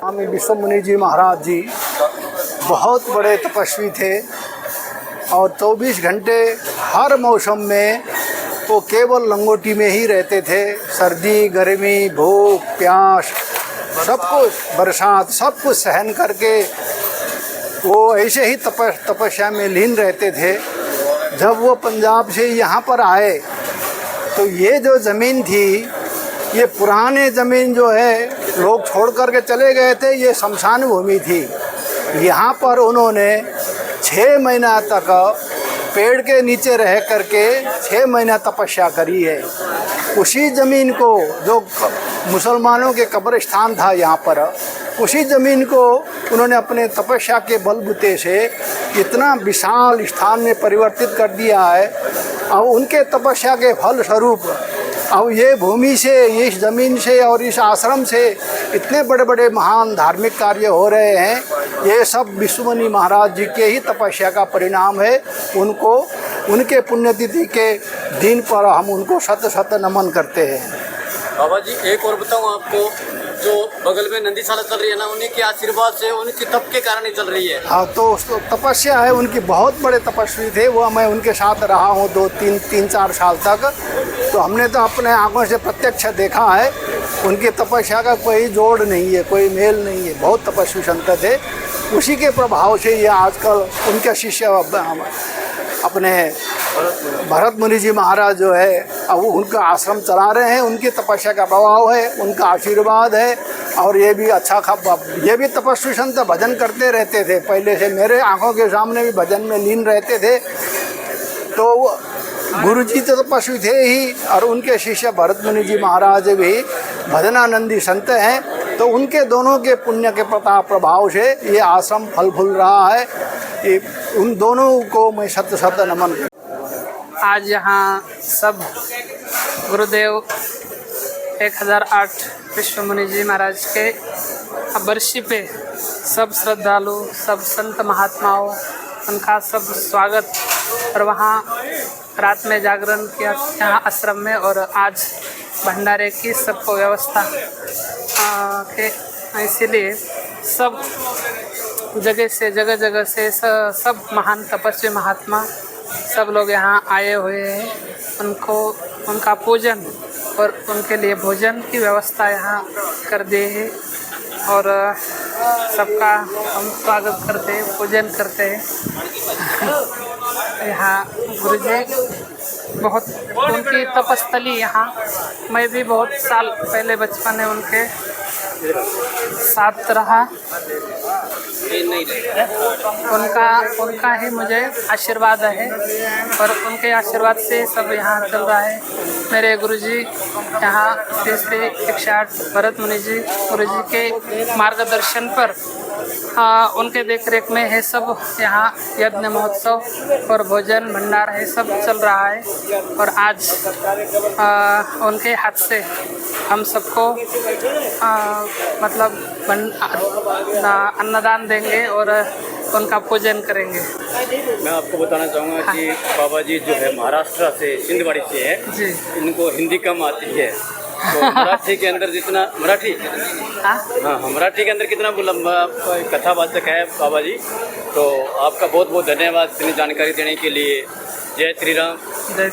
स्वामी विश्वमुनि जी महाराज जी बहुत बड़े तपस्वी थे और 24 घंटे हर मौसम में वो केवल लंगोटी में ही रहते थे। सर्दी, गर्मी, भूख, प्यास, सब कुछ, बरसात, सब कुछ सहन करके वो ऐसे ही तपस्या में लीन रहते थे। जब वो पंजाब से यहाँ पर आए तो ये जो ज़मीन थी, ये पुराने ज़मीन जो है लोग छोड़ कर के चले गए थे, ये शमशान भूमि थी। यहाँ पर उन्होंने 6 महीना तक पेड़ के नीचे रह करके 6 महीना तपस्या करी है। उसी ज़मीन को, जो मुसलमानों के कब्रिस्तान था यहाँ पर, उसी ज़मीन को उन्होंने अपने तपस्या के बलबूते से इतना विशाल स्थान में परिवर्तित कर दिया है। अब उनके तपस्या के फल स्वरूप अब ये भूमि से, इस ज़मीन से और इस आश्रम से इतने बड़े बड़े महान धार्मिक कार्य हो रहे हैं। ये सब विश्वमुनि महाराज जी के ही तपस्या का परिणाम है। उनको, उनके पुण्यतिथि के दिन पर हम उनको शत शत नमन करते हैं। बाबा जी, एक और बताऊं आपको, जो बगल में नंदीशाला चल रही है ना, उन्हीं के आशीर्वाद से, उनकी तप के कारण ही चल रही है। हाँ, तो तपस्या है उनकी। बहुत बड़े तपस्वी थे वो। मैं उनके साथ रहा हूँ 2-3-4 साल तक, तो हमने तो अपने आंखों से प्रत्यक्ष देखा है। उनकी तपस्या का कोई जोड़ नहीं है, कोई मेल नहीं है। बहुत तपस्वी संत थे। उसी के प्रभाव से ये आजकल उनके शिष्य अपने भरत मुनि जी महाराज जो है, अब उनका आश्रम चला रहे हैं। उनकी तपस्या का प्रभाव है, उनका आशीर्वाद है। और ये भी ये भी तपस्वी संत भजन करते रहते थे पहले से। मेरे आंखों के सामने भी भजन में लीन रहते थे। तो गुरु जी तो तपस्वी थे ही, और उनके शिष्य भरत मुनि जी महाराज भी भजनानंदी संत हैं। तो उनके दोनों के पुण्य के प्रभाव से ये आश्रम फल फूल रहा है। ये उन दोनों को मैं शत शत नमन करता। आज यहाँ सब गुरुदेव 1008 विश्वमुनि जी महाराज के बरसी पे सब श्रद्धालु, सब संत महात्माओं, उनका सब स्वागत। और वहाँ रात में जागरण किया यहाँ आश्रम में, और आज भंडारे की सबको व्यवस्था के, इसीलिए सब जगह से, जगह जगह से सब महान तपस्वी महात्मा सब लोग यहाँ आए हुए हैं। उनको, उनका पूजन और उनके लिए भोजन की व्यवस्था यहाँ कर दी है। और सबका हम स्वागत करते हैं, पूजन करते हैं। यहाँ गुरु जी बहुत, उनकी तपस्थली यहाँ, मैं भी बहुत साल पहले बचपन में उनके साथ रहा। उनका ही मुझे आशीर्वाद है, और उनके आशीर्वाद से सब यहाँ चल रहा है। मेरे गुरुजी यहाँ तीसरे 108 भरत मुनि जी गुरु जी के मार्गदर्शन पर, उनके देखरेख में है सब यहाँ यज्ञ महोत्सव और भोजन भंडार है सब चल रहा है। और आज उनके हाथ से हम सबको मतलब अन्नदान देंगे और उनका पूजन करेंगे। मैं आपको बताना चाहूँगा कि बाबा जी जो है महाराष्ट्र से, सिंधवाड़ी से है जी। इनको हिंदी कम आती है, तो मराठी के अंदर जितना मराठी मराठी के अंदर कितना लंबा कथावाचक है बाबा जी। तो आपका बहुत बहुत धन्यवाद इतनी जानकारी देने के लिए। जय श्री राम। जय